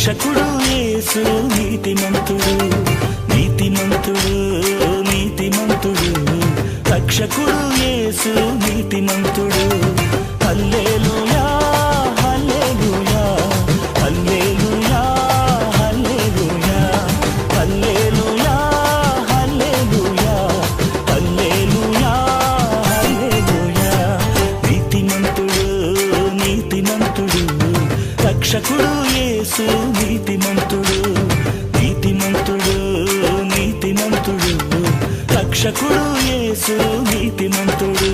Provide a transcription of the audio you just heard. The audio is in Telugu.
రక్షకుడు యేసు నీతిమంతుడు, నీతిమంతుడు, నీతిమంతుడు. రక్షకుడు యేసు నీతిమంతుడు. హల్లెలూయా, హల్లెలూయా, హల్లెలూయా, హల్లెలూయా, హల్లెలూయా, హల్లెలూయా, హల్లెలూయా, హల్లెలూయా. నీతిమంతుడు, నీతిమంతుడు. రక్షకుడు యేసు నీతిమంతుడు, నీతిమంతుడు, నీతిమంతుడు. రక్షకుడు యేసు నీతిమంతుడు.